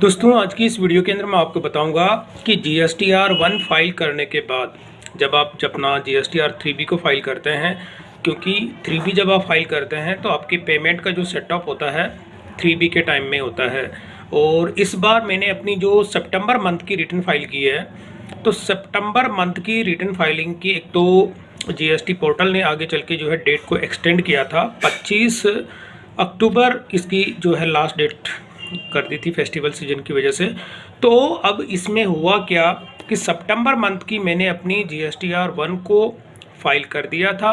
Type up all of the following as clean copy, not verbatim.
दोस्तों आज की इस वीडियो के अंदर मैं आपको बताऊंगा कि GSTR 1 फाइल करने के बाद जब आप अपना GSTR 3B को फाइल करते हैं, क्योंकि 3B जब आप फाइल करते हैं तो आपकी पेमेंट का जो सेटअप होता है 3B के टाइम में होता है। और इस बार मैंने अपनी जो सितंबर मंथ की रिटर्न फाइल की है, तो सितंबर मंथ की रिटर्न फाइलिंग की एक तो GST पोर्टल ने आगे चल के जो है डेट को एक्सटेंड किया था। 25 अक्टूबर इसकी जो है लास्ट डेट कर दी थी फेस्टिवल सीजन की वजह से। तो अब इसमें हुआ क्या कि सितंबर मंथ की मैंने अपनी GSTR 1 को फाइल कर दिया था,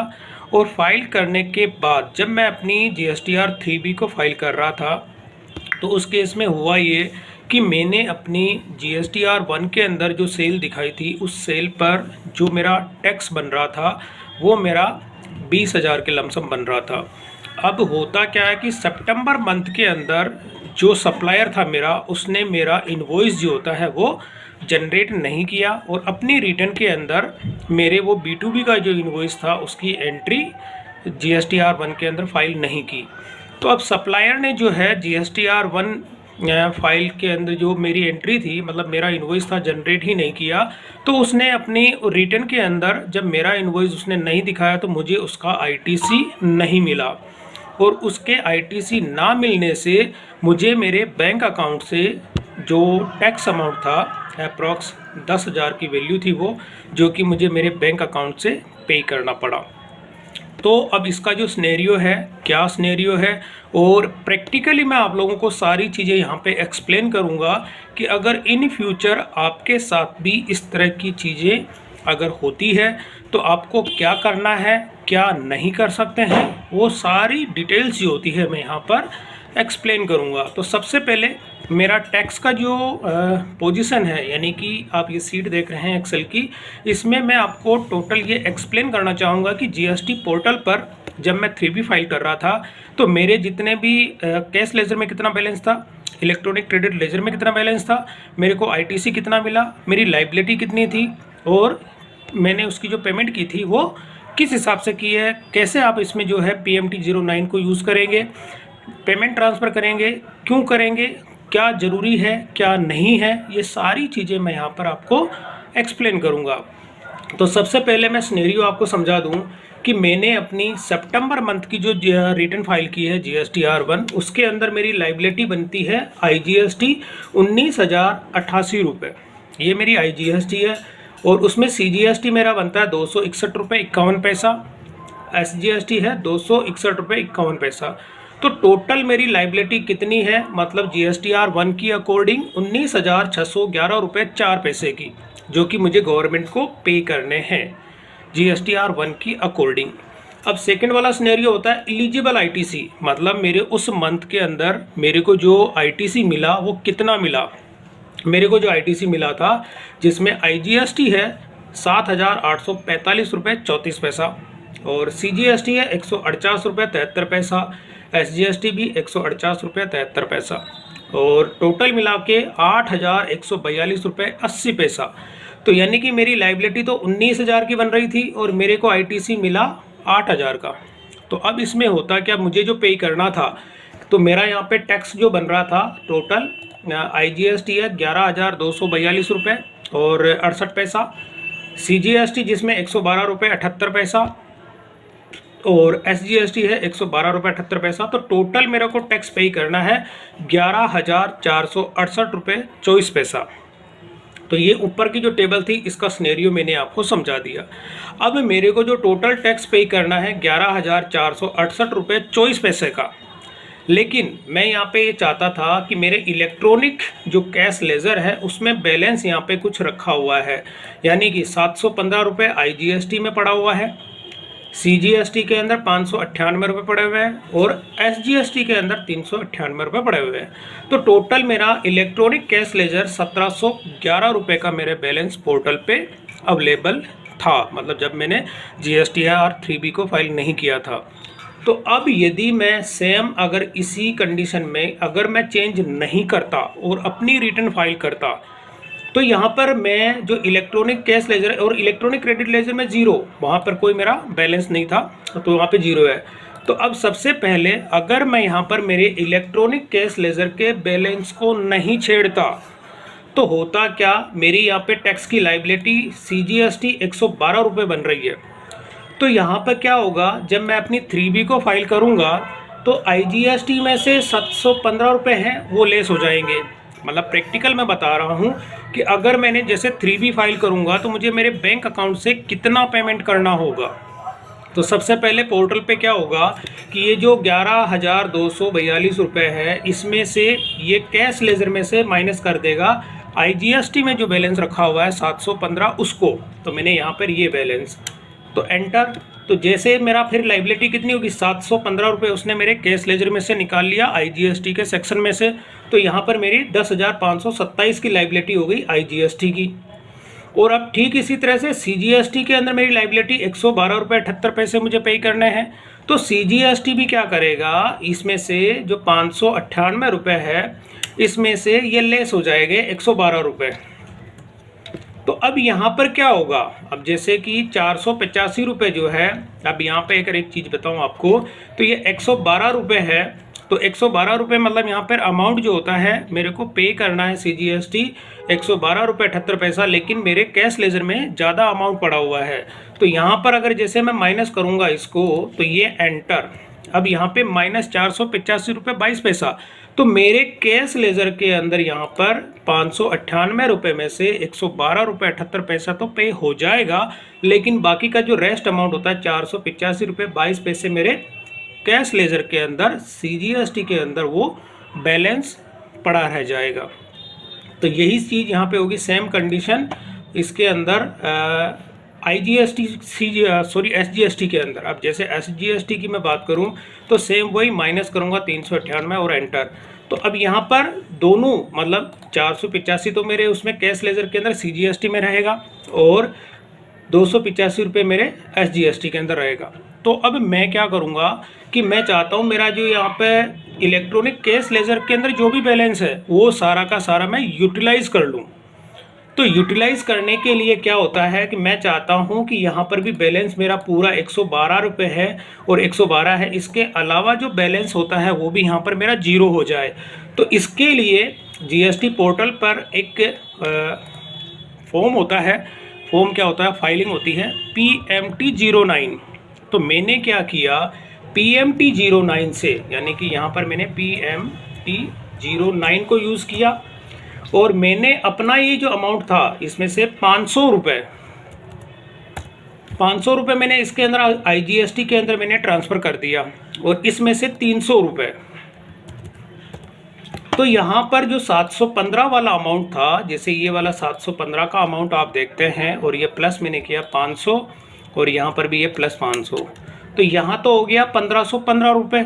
और फाइल करने के बाद जब मैं अपनी GSTR 3B को फाइल कर रहा था तो उस केस में हुआ ये कि मैंने अपनी GSTR 1 के अंदर जो सेल दिखाई थी उस सेल पर जो मेरा टैक्स बन रहा था वो मेरा 20,000 के लमसम बन रहा था। अब होता क्या है कि सितंबर मंथ के अंदर जो सप्लायर था मेरा, उसने मेरा इनवॉइस जो होता है वो जनरेट नहीं किया, और अपनी रिटर्न के अंदर मेरे वो B2B का जो इनवॉइस था उसकी एंट्री GSTR 1 के अंदर फाइल नहीं की। तो अब सप्लायर ने जो है GSTR 1 फाइल के अंदर जो मेरी एंट्री थी, मतलब मेरा इनवॉइस था, जनरेट ही नहीं किया। तो उसने अपनी रिटर्न के अंदर जब मेरा इनवॉइस उसने नहीं दिखाया तो मुझे उसका ITC नहीं मिला, और उसके ITC ना मिलने से मुझे मेरे बैंक अकाउंट से जो टैक्स अमाउंट था अप्रॉक्स 10,000 की वैल्यू थी वो, जो कि मुझे मेरे बैंक अकाउंट से पे करना पड़ा। तो अब इसका जो स्नेरियो है, क्या स्नेरियो है, और प्रैक्टिकली मैं आप लोगों को सारी चीज़ें यहाँ पे एक्सप्लेन करूँगा कि अगर इन फ्यूचर आपके साथ भी इस तरह की चीज़ें अगर होती है तो आपको क्या करना है, क्या नहीं कर सकते हैं, वो सारी डिटेल्स जो होती है मैं यहाँ पर एक्सप्लेन करूँगा। तो सबसे पहले मेरा टैक्स का जो पोजीशन है, यानी कि आप ये सीट देख रहे हैं एक्सेल की, इसमें मैं आपको टोटल ये एक्सप्लेन करना चाहूँगा कि GST पोर्टल पर जब मैं 3B फाइल कर रहा था तो मेरे जितने भी कैश लेजर में कितना बैलेंस था, इलेक्ट्रॉनिक क्रेडिट लेजर में कितना बैलेंस था, मेरे को ITC कितना मिला, मेरी लाइबिलिटी कितनी थी, और मैंने उसकी जो पेमेंट की थी वो किस हिसाब से की है, कैसे आप इसमें जो है PMT 09 को यूज़ करेंगे, पेमेंट ट्रांसफ़र करेंगे, क्यों करेंगे, क्या ज़रूरी है, क्या नहीं है, ये सारी चीज़ें मैं यहाँ पर आपको एक्सप्लेन करूँगा। तो सबसे पहले मैं सिनेरियो आपको समझा दूँ कि मैंने अपनी सितंबर मंथ की जो रिटर्न फाइल की है GSTR 1, उसके अंदर मेरी लाइबिलिटी बनती है IGST 19,088 रुपये, ये मेरी IGST है, और उसमें CGST मेरा बनता है 261 रुपये 51 पैसा, SGST है 261 रुपये 51 पैसा। तो टोटल मेरी लाइबिलिटी कितनी है, मतलब GSTR 1 की अकॉर्डिंग 19,611 रुपये 4 पैसे की, जो कि मुझे गवर्नमेंट को पे करने हैं GSTR 1 की अकॉर्डिंग। अब सेकंड वाला सिनेरियो होता है एलिजिबल ITC, मतलब मेरे उस मंथ के अंदर मेरे को जो ITC मिला वो कितना मिला। मेरे को जो ITC मिला था जिसमें IGST है 7,845 रुपये 34 पैसा, और CGST है 148 रुपये 73 पैसा, SGST भी 148 रुपये 73 पैसा, और टोटल मिला के 8,142 रुपये 80 पैसा। तो यानी कि मेरी लाइबिलिटी तो 19,000 की बन रही थी और मेरे को ITC मिला 8,000 का। तो अब इसमें होता क्या, मुझे जो पे करना था, तो मेरा यहाँ पे टैक्स जो बन रहा था टोटल IGST है 11,242 रुपये और 68 पैसा, CGST जिसमें 112 रुपये 78 पैसा, और SGST है 112 रुपये 78 पैसा। तो टोटल मेरे को टैक्स पे करना है 11,468 रुपये 24 पैसा। तो ये ऊपर की जो टेबल थी इसका सिनेरियो मैंने आपको समझा दिया। अब मेरे को जो टोटल टैक्स पे करना है 11,468 रुपये 24 पैसे का, लेकिन मैं यहाँ पे ये चाहता था कि मेरे इलेक्ट्रॉनिक जो कैश लेज़र है उसमें बैलेंस यहाँ पे कुछ रखा हुआ है, यानी कि 715 रुपये IGST में पड़ा हुआ है, CGST के अंदर 598 रुपये पड़े हुए हैं, और SGST के अंदर 398 रुपये पड़े हुए हैं। तो टोटल मेरा इलेक्ट्रॉनिक कैश लेजर 1711 रुपये का मेरे बैलेंस पोर्टल पे अवेलेबल था, मतलब जब मैंने GSTR 3B को फाइल नहीं किया था। तो अब यदि मैं सेम अगर इसी कंडीशन में अगर मैं चेंज नहीं करता और अपनी रिटर्न फाइल करता, तो यहाँ पर मैं जो इलेक्ट्रॉनिक कैश लेजर और इलेक्ट्रॉनिक क्रेडिट लेजर में ज़ीरो, वहाँ पर कोई मेरा बैलेंस नहीं था, तो वहाँ पे ज़ीरो है। तो अब सबसे पहले अगर मैं यहाँ पर मेरे इलेक्ट्रॉनिक कैश लेजर के बैलेंस को नहीं छेड़ता तो होता क्या, मेरी यहाँ पे टैक्स की लाइबिलिटी CGST 112 रुपये बन रही है। तो यहाँ पर क्या होगा, जब मैं अपनी 3B को फाइल करूँगा तो IGST में से 715 रुपये हैं वो लेस हो जाएंगे। मतलब प्रैक्टिकल मैं बता रहा हूँ कि अगर मैंने जैसे 3B फाइल करूँगा तो मुझे मेरे बैंक अकाउंट से कितना पेमेंट करना होगा। तो सबसे पहले पोर्टल पे क्या होगा कि ये जो 11,242 रुपये है इसमें से ये कैश लेजर में से माइनस कर देगा IGST में जो बैलेंस रखा हुआ है 715 उसको। तो मैंने यहाँ पर ये बैलेंस तो एंटर, तो जैसे मेरा फिर लाइबिलिटी कितनी होगी 715 रुपये उसने मेरे कैश लेजर में से निकाल लिया IGST के सेक्शन में से। तो यहाँ पर मेरी 10,527 की लाइबिलिटी हो गई IGST की। और अब ठीक इसी तरह से CGST के अंदर मेरी लाइबिलिटी 112 रुपये 78 पैसे मुझे पे करने हैं। तो CGST भी क्या करेगा, इसमें से जो 598 रुपये है इसमें से ये लेस हो जाएंगे 112 रुपये। तो अब यहाँ पर क्या होगा, अब जैसे कि 485 रुपये जो है, अब यहाँ पे एक चीज़ बताऊँ आपको, तो ये 112 रुपये है। तो 112 रुपये मतलब यहाँ पर अमाउंट जो होता है मेरे को पे करना है CGST 112 रुपये 78 पैसा, लेकिन मेरे कैश लेजर में ज़्यादा अमाउंट पड़ा हुआ है। तो यहाँ पर अगर जैसे मैं माइनस करूँगा इसको तो ये एंटर, अब यहाँ पे -485 रुपये 22 पैसा। तो मेरे कैश लेजर के अंदर यहाँ पर 598 रुपये में से 112 रुपये 78 पैसा तो पे हो जाएगा, लेकिन बाकी का जो रेस्ट अमाउंट होता है 485 रुपये 22 पैसे मेरे कैश लेजर के अंदर CGST के अंदर वो बैलेंस पड़ा रह जाएगा। तो यही चीज़ यहाँ पे होगी, सेम कंडीशन इसके अंदर SGST के अंदर। अब जैसे SGST की मैं बात करूँ तो सेम वही माइनस करूँगा 398 और एंटर। तो अब यहाँ पर दोनों मतलब 485 तो मेरे उसमें कैश लेजर के अंदर CGST में रहेगा और 285 रुपये मेरे SGST के अंदर रहेगा। तो अब मैं क्या करूँगा कि मैं चाहता हूँ मेरा जो यहाँ पे इलेक्ट्रॉनिक कैश लेजर के अंदर जो भी बैलेंस है वो सारा का सारा मैं यूटिलाइज़ कर लूँ। तो यूटिलाइज़ करने के लिए क्या होता है कि मैं चाहता हूँ कि यहाँ पर भी बैलेंस मेरा पूरा 112 रुपये है और 112 है, इसके अलावा जो बैलेंस होता है वो भी यहाँ पर मेरा 0 हो जाए। तो इसके लिए GST पोर्टल पर एक फॉर्म होता है, फॉर्म क्या होता है, फाइलिंग होती है PMT09। तो मैंने क्या किया, PMT09 से यानी कि यहाँ पर मैंने PMT09 को यूज़ किया और मैंने अपना ये जो अमाउंट था इसमें से 500 रुपये मैंने इसके अंदर IGST के अंदर मैंने ट्रांसफ़र कर दिया और इसमें से 300 रुपये। तो यहाँ पर जो 715 वाला अमाउंट था, जैसे ये वाला 715 का अमाउंट आप देखते हैं और ये प्लस मैंने किया 500 और यहाँ पर भी ये प्लस 500, तो यहाँ तो हो गया 1515 रुपये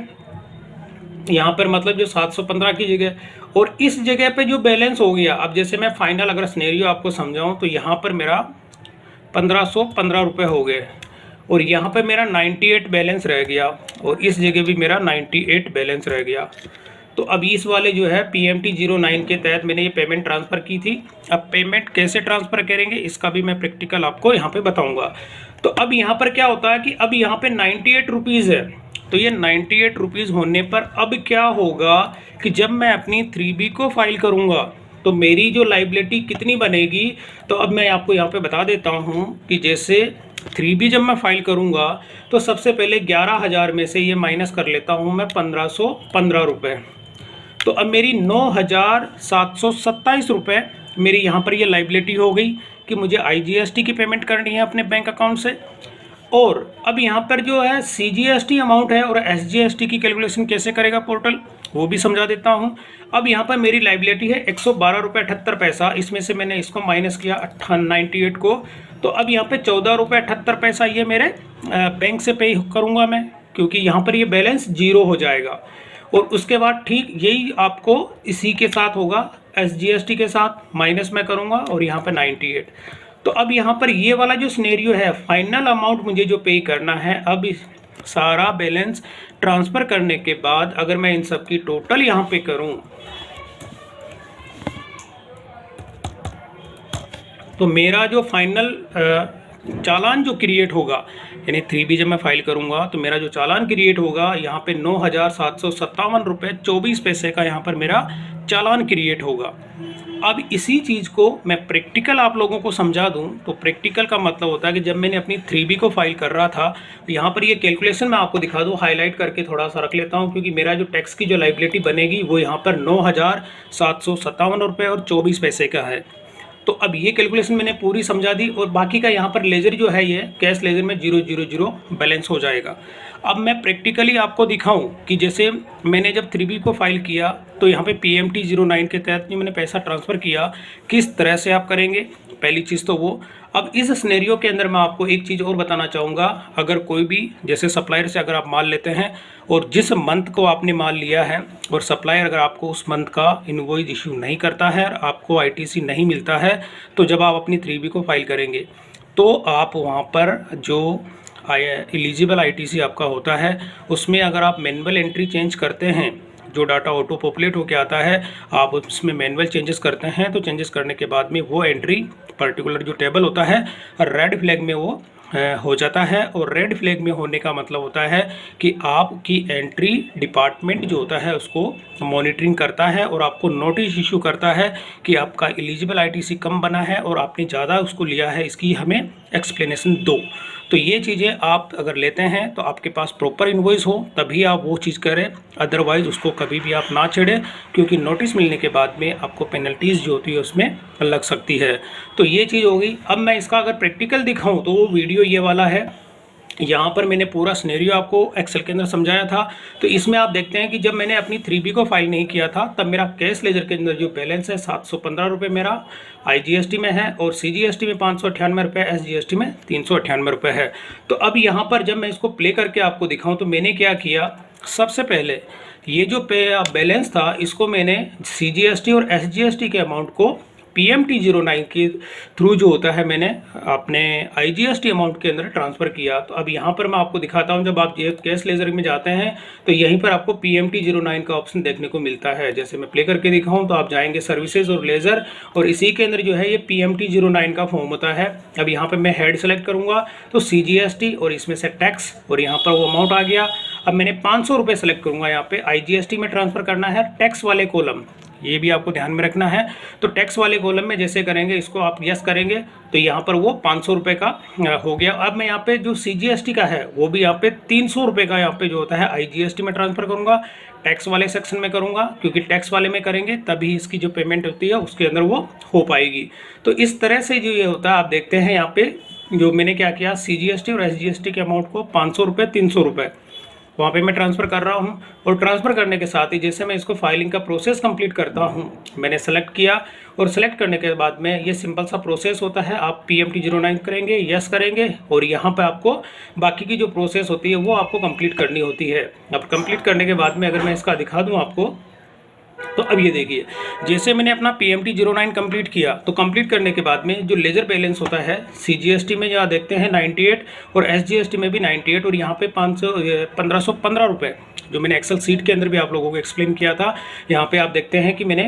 यहाँ पर, मतलब जो 715 की जगह। और इस जगह पे जो बैलेंस हो गया, अब जैसे मैं फाइनल अगर सिनेरियो आपको समझाऊं तो यहाँ पर मेरा 1515 रुपये हो गए और यहाँ पे मेरा 98 बैलेंस रह गया और इस जगह भी मेरा 98 बैलेंस रह गया। तो अब इस वाले जो है PMT09 के तहत मैंने ये पेमेंट ट्रांसफ़र की थी। अब पेमेंट कैसे ट्रांसफ़र करेंगे इसका भी मैं प्रैक्टिकल आपको यहाँ पे बताऊँगा। तो अब यहाँ पर क्या होता है कि अब यहाँ पे 98 रुपीज़ है, तो ये 98 रुपीज़ होने पर अब क्या होगा कि जब मैं अपनी 3B को फाइल करूँगा तो मेरी जो लाइबिलिटी कितनी बनेगी। तो अब मैं आपको यहाँ पे बता देता हूँ कि जैसे 3B जब मैं फाइल करूँगा तो सबसे पहले 11,000 में से ये माइनस कर लेता हूँ मैं 1515 रुपये। तो अब मेरी 9,727 रुपये मेरी यहाँ पर ये लाइबिलिटी हो गई कि मुझे IGST की पेमेंट करनी है अपने बैंक अकाउंट से। और अब यहाँ पर जो है CGST अमाउंट है और SGST की कैलकुलेशन कैसे करेगा पोर्टल वो भी समझा देता हूँ। अब यहाँ पर मेरी लाइबिलिटी है 112 रुपये 78 पैसा, इसमें से मैंने इसको माइनस किया 98 को। तो अब यहाँ पे 14 रुपये 78 पैसा ये मेरे बैंक से पे करूँगा मैं, क्योंकि यहाँ पर ये बैलेंस 0 हो जाएगा। और उसके बाद ठीक यही आपको इसी के साथ होगा, SGST के साथ माइनस मैं करूँगा और यहाँ पर 98। तो अब यहाँ पर ये वाला जो सिनेरियो है, फाइनल अमाउंट मुझे जो पे करना है, अब सारा बैलेंस ट्रांसफ़र करने के बाद अगर मैं इन सब की टोटल यहाँ पे करूँ तो मेरा जो फाइनल चालान जो क्रिएट होगा, यानी 3B जब मैं फाइल करूंगा तो मेरा जो चालान क्रिएट होगा यहाँ पे 9,757 रुपये 24 पैसे का यहाँ पर मेरा चालान क्रिएट होगा। अब इसी चीज़ को मैं प्रैक्टिकल आप लोगों को समझा दूं तो प्रैक्टिकल का मतलब होता है कि जब मैंने अपनी 3B को फाइल कर रहा था तो यहाँ पर ये कैलकुलेशन मैं आपको दिखा दूं, हाईलाइट करके थोड़ा सा रख लेता हूँ, क्योंकि मेरा जो टैक्स की जो लाइबिलिटी बनेगी वो यहाँ पर 9,757 रुपये और 24 पैसे का है। तो अब ये कैलकुलेशन मैंने पूरी समझा दी और बाकी का यहाँ पर लेजर जो है ये कैश लेजर में 000 बैलेंस हो जाएगा। अब मैं प्रैक्टिकली आपको दिखाऊं कि जैसे मैंने जब 3B को फाइल किया तो यहाँ पे PMT 09 के तहत जो मैंने पैसा ट्रांसफ़र किया, किस तरह से आप करेंगे, पहली चीज़ तो वो। अब इस सिनेरियो के अंदर मैं आपको एक चीज़ और बताना चाहूँगा, अगर कोई भी जैसे सप्लायर से अगर आप माल लेते हैं और जिस मंथ को आपने माल लिया है और सप्लायर अगर आपको उस मंथ का इनवॉइस इशू नहीं करता है और आपको ITC नहीं मिलता है, तो जब आप अपनी 3B को फाइल करेंगे तो आप वहाँ पर जो एलिजिबल ITC आपका होता है उसमें अगर आप मैनुअल एंट्री चेंज करते हैं, जो डाटा ऑटो पॉपुलेट होकर आता है, आप उसमें मैनुअल चेंजेस करते हैं तो चेंजेस करने के बाद में वो एंट्री पर्टिकुलर जो टेबल होता है रेड फ्लैग में वो हो जाता है। और रेड फ्लैग में होने का मतलब होता है कि आपकी एंट्री डिपार्टमेंट जो होता है उसको मॉनिटरिंग करता है और आपको नोटिस इशू करता है कि आपका एलिजिबल ITC कम बना है और आपने ज़्यादा उसको लिया है, इसकी हमें एक्सप्लेनेशन दो। तो ये चीज़ें आप अगर लेते हैं तो आपके पास प्रॉपर इनवॉइस हो तभी आप वो चीज़ करें, अदरवाइज़ उसको कभी भी आप ना छेड़ें, क्योंकि नोटिस मिलने के बाद में आपको पेनल्टीज़ जो होती है उसमें लग सकती है। तो ये चीज़ होगी। अब मैं इसका अगर प्रैक्टिकल दिखाऊं तो वो वीडियो ये वाला है, यहाँ पर मैंने पूरा सिनेरियो आपको एक्सेल के अंदर समझाया था। तो इसमें आप देखते हैं कि जब मैंने अपनी 3B को फाइल नहीं किया था तब मेरा कैश लेजर के अंदर जो बैलेंस है 715 रुपये मेरा IGST में है और CGST में 598 रुपये, SGST में 398 रुपये है। तो अब यहाँ पर जब मैं इसको प्ले करके आपको दिखाऊँ तो मैंने क्या किया, सबसे पहले ये जो बैलेंस था इसको मैंने CGST और SGST के अमाउंट को PMT 09 के थ्रू जो होता है मैंने अपने IGST अमाउंट के अंदर ट्रांसफ़र किया। तो अब यहाँ पर मैं आपको दिखाता हूँ, जब आप कैश लेजर में जाते हैं तो यहीं पर आपको PMT 09 का ऑप्शन देखने को मिलता है। जैसे मैं प्ले करके दिखाऊँ तो आप जाएंगे सर्विसेज और लेज़र और इसी के अंदर जो है ये PMT 09 का फॉर्म होता है। अब यहाँ पर मैं हेड सेलेक्ट करूँगा तो CGST और इसमें से टैक्स और यहाँ पर वो अमाउंट आ गया। अब मैंने 500 रुपये सेलेक्ट करूँगा, यहाँ पे IGST में ट्रांसफ़र करना है, टैक्स वाले कॉलम ये भी आपको ध्यान में रखना है। तो टैक्स वाले कॉलम में जैसे करेंगे, इसको आप यस करेंगे तो यहाँ पर वो 500 रुपये का हो गया। अब मैं यहाँ पे जो CGST का है वो भी यहाँ पे 300 रुपये का यहाँ पे जो होता है IGST में ट्रांसफ़र करूँगा, टैक्स वाले सेक्शन में करूँगा, क्योंकि टैक्स वाले में करेंगे तभी इसकी जो पेमेंट होती है उसके अंदर वो हो पाएगी। तो इस तरह से जो ये होता है आप देखते हैं यहाँ पे जो मैंने क्या किया, CGST और SGST के अमाउंट को 500 रुपये 300 रुपये वहाँ पे मैं ट्रांसफ़र कर रहा हूँ। और ट्रांसफ़र करने के साथ ही जैसे मैं इसको फाइलिंग का प्रोसेस कंप्लीट करता हूँ, मैंने सेलेक्ट किया और सेलेक्ट करने के बाद में ये सिंपल सा प्रोसेस होता है, आप PMT 09 करेंगे, यस करेंगे और यहाँ पे आपको बाकी की जो प्रोसेस होती है वो आपको कंप्लीट करनी होती है। अब कंप्लीट करने के बाद में अगर मैं इसका दिखा दूँ आपको, तो अब ये देखिए जैसे मैंने अपना PMT 09 कंप्लीट किया तो कंप्लीट करने के बाद में जो लेजर बैलेंस होता है CGST में यहाँ देखते हैं 98 और SGST में भी 98 और यहाँ पे 1515 रुपये जो मैंने एक्सेल सीट के अंदर भी आप लोगों को एक्सप्लेन किया था, यहाँ पे आप देखते हैं कि मैंने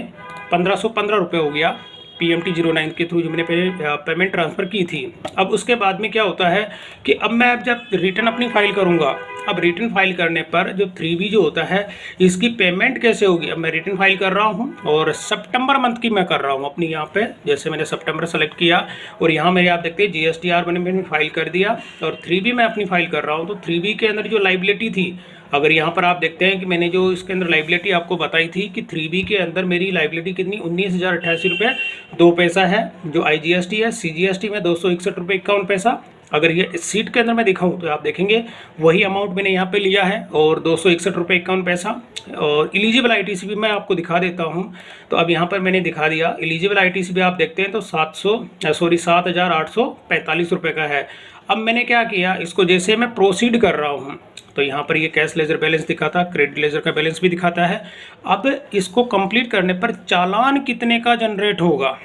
1515 रुपये हो गया PMT 09 के थ्रू जो मैंने पेमेंट ट्रांसफ़र की थी। अब उसके बाद में क्या होता है कि अब मैं जब रिटर्न अपनी फाइल करूँगा, अब रिटर्न फाइल करने पर जो 3B जो होता है इसकी पेमेंट कैसे होगी। अब मैं रिटर्न फाइल कर रहा हूँ और सितंबर मंथ की मैं कर रहा हूँ अपनी, यहाँ पे जैसे मैंने सितंबर सेलेक्ट किया और यहाँ मेरे आप देखते हैं GSTR मैंने फाइल कर दिया और 3B मैं अपनी फाइल कर रहा हूँ। तो 3B के अंदर जो लाइबिलिटी थी, अगर यहाँ पर आप देखते हैं कि मैंने जो इसके अंदर लाइबिलिटी आपको बताई थी कि 3B के अंदर मेरी लाइबिलिटी कितनी 19,088 रुपये 2 पैसा है। जो IGST है, CGST में 261 रुपये 51 पैसा। अगर ये सीट के अंदर मैं दिखाऊं तो आप देखेंगे वही अमाउंट मैंने यहाँ पे लिया है और 261 रुपये 51 पैसा। और एलिजिबल ITC भी मैं आपको दिखा देता हूँ। तो अब यहाँ पर मैंने दिखा दिया, एलिजिबल ITC भी आप देखते हैं तो 7,845 रुपये का है। अब मैंने क्या किया, इसको जैसे मैं प्रोसीड कर रहा हूँ तो यहाँ पर ये कैश लेजर बैलेंस दिखाता, क्रेडिट लेजर का बैलेंस भी दिखाता है। अब इसको कंप्लीट करने पर चालान कितने का जनरेट होगा,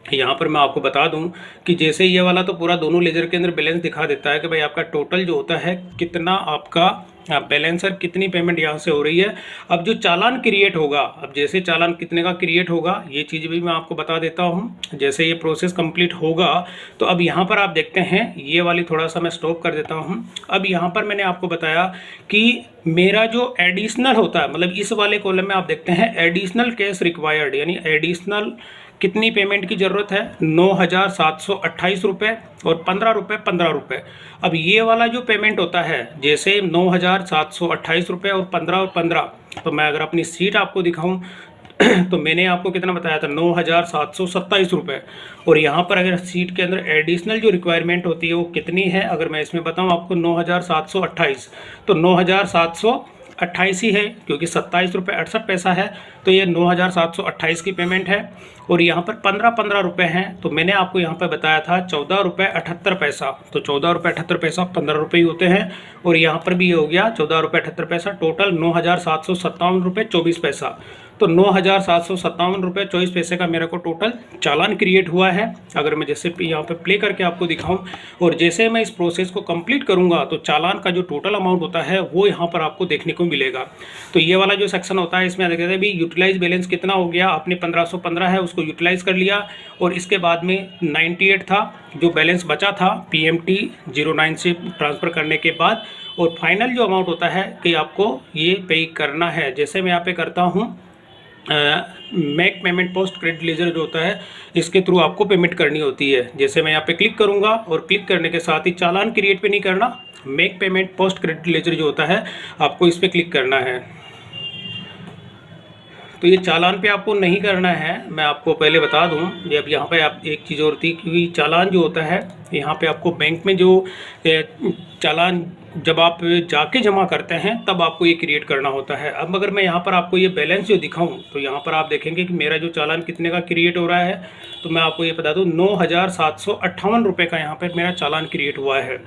यहाँ पर मैं आपको बता दूं कि जैसे ये वाला तो पूरा दोनों लेजर के अंदर बैलेंस दिखा देता है कि भाई आपका टोटल जो होता है कितना आपका बैलेंसर कितनी पेमेंट यहाँ से हो रही है। अब जो चालान क्रिएट होगा, अब जैसे चालान कितने का क्रिएट होगा ये चीज़ भी मैं आपको बता देता हूँ। जैसे ये प्रोसेस कंप्लीट होगा तो अब यहाँ पर आप देखते हैं, ये वाली थोड़ा सा मैं स्टॉप कर देता हूँ। अब यहाँ पर मैंने आपको बताया कि मेरा जो एडिशनल होता है, मतलब इस वाले कॉलम में आप देखते हैं एडिशनल कैश रिक्वायर्ड, यानी एडिशनल कितनी पेमेंट की ज़रूरत है, 9,728 रुपये और 15 रुपये 15 रुपये। अब ये वाला जो पेमेंट होता है, जैसे 9,728 रुपये और 15, तो मैं अगर अपनी सीट आपको दिखाऊं तो मैंने आपको कितना बताया था, 9,727 रुपये। और यहाँ पर अगर सीट के अंदर एडिशनल जो रिक्वायरमेंट होती है वो कितनी है, अगर मैं इसमें बताऊँ आपको 9,728, तो 9,728 ही है, क्योंकि 27 रुपये 68 पैसा है, तो ये 9,728 की पेमेंट है। और यहाँ पर 15 रुपये हैं, तो मैंने आपको यहाँ पर बताया था 14 रुपये 78 पैसा, तो 14 रुपये 78 पैसा 15 रुपये ही होते हैं। और यहाँ पर भी ये हो गया 14 रुपये 78 पैसा, टोटल 9,757 रुपये 24 पैसा। तो 9,757 रुपये 24 पैसे का मेरे को टोटल चालान क्रिएट हुआ है। अगर मैं जैसे यहाँ पे प्ले करके आपको दिखाऊं और जैसे मैं इस प्रोसेस को कंप्लीट करूंगा तो चालान का जो टोटल अमाउंट होता है वो यहाँ पर आपको देखने को मिलेगा। तो ये वाला जो सेक्शन होता है इसमें देखते हैं भी यूटिलाइज बैलेंस कितना हो गया, आपने 1515 है उसको यूटिलाइज कर लिया, और इसके बाद में 98 था जो बैलेंस बचा था PMT 09 से ट्रांसफ़र करने के बाद। और फाइनल जो अमाउंट होता है कि आपको ये पे करना है। जैसे मैं यहाँ पे करता हूँ make payment post credit ledger जो होता है इसके थ्रू आपको पेमेंट करनी होती है। जैसे मैं यहाँ पे क्लिक करूँगा और क्लिक करने के साथ ही चालान क्रिएट पे नहीं करना, make payment post credit ledger जो होता है आपको इस पर क्लिक करना है। तो ये चालान पे आपको नहीं करना है, मैं आपको पहले बता दूं। अब यहाँ पे आप एक चीज़ और थी, क्योंकि चालान जो होता है यहाँ पे आपको बैंक में जो चालान जब आप जाके जमा करते हैं तब आपको ये क्रिएट करना होता है। अब अगर मैं यहाँ पर आपको ये बैलेंस जो दिखाऊं तो यहाँ पर आप देखेंगे कि मेरा जो चालान कितने का क्रिएट हो रहा है। तो मैं आपको ये बता दूँ 9,758 रुपये का यहाँ पर मेरा चालान क्रिएट हुआ है।